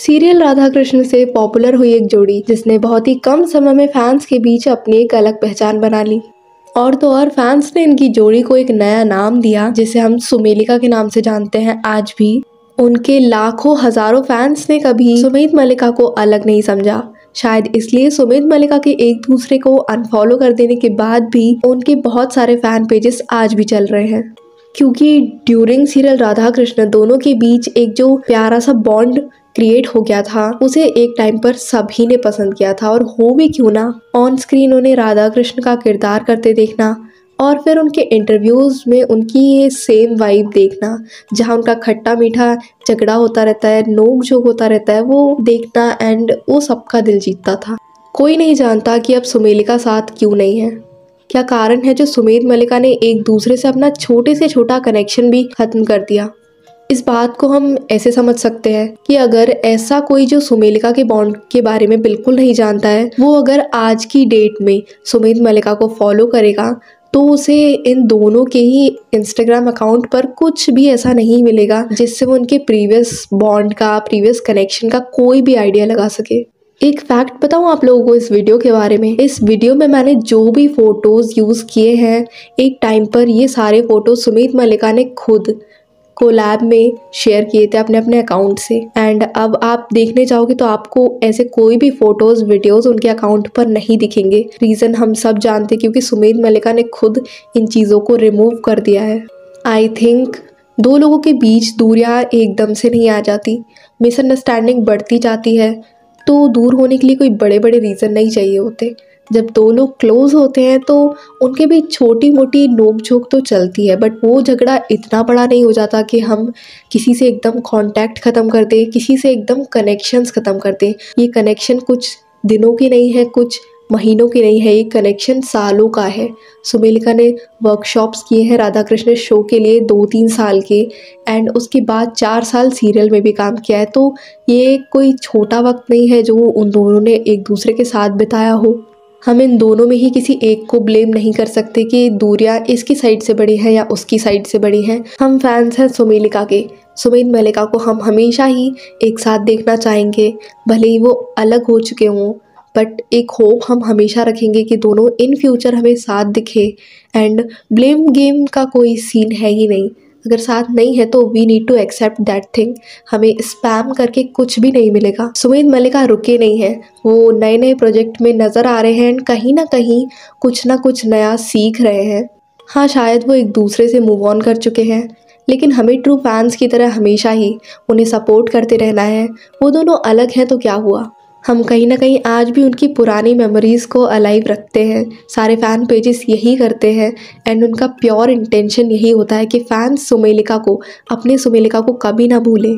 Serial Radha Krishna से popular हुई एक जोड़ी जिसने बहुत ही कम समय में फैंस के बीच अपनी एक अलग पहचान बना ली। और तो और फैंस ने इनकी जोड़ी को एक नया नाम दिया जिसे हम सुमेलिका के नाम से जानते हैं आज भी। उनके लाखों हजारों फैंस ने कभी सुमित मल्लिका को अलग नहीं समझा। शायद इसलिए सुमित मल्लिका के एक दूसरे को अनफॉलो कर देने के बाद भी उनके बहुत सारे फैन पेजेस आज भी चल रहे हैं, क्योंकि ड्यूरिंग सीरियल राधा कृष्ण दोनों के बीच एक जो प्यारा सा बॉन्ड क्रिएट हो गया था उसे एक टाइम पर सभी ने पसंद किया था। और हो भी क्यों ना, ऑन स्क्रीन उन्हें राधा कृष्ण का किरदार करते देखना और फिर उनके इंटरव्यूज में उनकी ये सेम वाइब देखना, जहाँ उनका खट्टा मीठा झगड़ा होता रहता है, नोक झोंक होता रहता है, वो देखना एंड वो सबका दिल जीतता था। कोई नहीं जानता कि अब सुमेलिका साथ क्यों नहीं है, क्या कारण है जो सुमित मल्लिका ने एक दूसरे से अपना छोटे से छोटा कनेक्शन भी खत्म कर दिया। इस बात को हम ऐसे समझ सकते हैं कि अगर ऐसा कोई जो सुमेलिका के बॉन्ड के बारे में बिल्कुल नहीं जानता है, वो अगर आज की डेट में सुमित मल्लिका को फॉलो करेगा तो उसे इन दोनों के ही इंस्टाग्राम अकाउंट पर कुछ भी ऐसा नहीं मिलेगा जिससे वो उनके प्रीवियस बॉन्ड का, प्रीवियस कनेक्शन का कोई भी आइडिया लगा सके। एक फैक्ट बताऊं आप लोगों को इस वीडियो के बारे में। इस वीडियो में मैंने जो भी फोटोज यूज किए हैं एक टाइम पर ये सारे फोटो सुमित मल्लिका ने खुद कोलैब में शेयर किए थे अपने अपने अकाउंट से। एंड अब आप देखने जाओगे तो आपको ऐसे कोई भी फोटोज वीडियोस उनके अकाउंट पर नहीं दिखेंगे। रीज़न हम सब जानते हैं, क्योंकि सुमित मल्लिका ने खुद इन चीज़ों को रिमूव कर दिया है। आई थिंक दो लोगों के बीच दूरियां एकदम से नहीं आ जाती, मिसअंडरस्टैंडिंग बढ़ती जाती है। तो दूर होने के लिए कोई बड़े बड़े रीज़न नहीं चाहिए होते। जब दो लोग क्लोज होते हैं तो उनके बीच छोटी मोटी नोक झोंक तो चलती है, बट वो झगड़ा इतना बड़ा नहीं हो जाता कि हम किसी से एकदम कांटेक्ट ख़त्म कर दें, किसी से एकदम कनेक्शंस ख़त्म कर दें। ये कनेक्शन कुछ दिनों की नहीं है, कुछ महीनों की नहीं है, ये कनेक्शन सालों का है। सुमेलिका ने वर्कशॉप्स किए हैं राधा कृष्ण शो के लिए 2-3 साल के, एंड उसके बाद 4 साल सीरियल में भी काम किया है। तो ये कोई छोटा वक्त नहीं है जो उन दोनों ने एक दूसरे के साथ बिताया हो। हम इन दोनों में ही किसी एक को ब्लेम नहीं कर सकते कि दूरियां इसकी साइड से बड़ी है या उसकी साइड से बड़ी हैं। हम फैंस हैं सुमेलिका के। सुमित मल्लिका को हम हमेशा ही एक साथ देखना चाहेंगे, भले ही वो अलग हो चुके हों, बट एक होप हम हमेशा रखेंगे कि दोनों इन फ्यूचर हमें साथ दिखे। एंड ब्लेम गेम का कोई सीन है ही नहीं। अगर साथ नहीं है तो we need to accept that thing. हमें स्पैम करके कुछ भी नहीं मिलेगा। सुमित मल्लिका रुके नहीं हैं, वो नए नए प्रोजेक्ट में नज़र आ रहे हैं एंड कहीं ना कहीं कुछ ना कुछ नया सीख रहे हैं। हाँ, शायद वो एक दूसरे से मूव ऑन कर चुके हैं, लेकिन हमें ट्रू फैंस की तरह हमेशा ही उन्हें सपोर्ट करते रहना है। वो दोनों अलग हैं तो क्या हुआ, हम कहीं ना कहीं आज भी उनकी पुरानी मेमोरीज़ को अलाइव रखते हैं। सारे फ़ैन पेजेस यही करते हैं एंड उनका प्योर इंटेंशन यही होता है कि फ़ैंस सुमेलिका को, अपने सुमेलिका को कभी ना भूलें।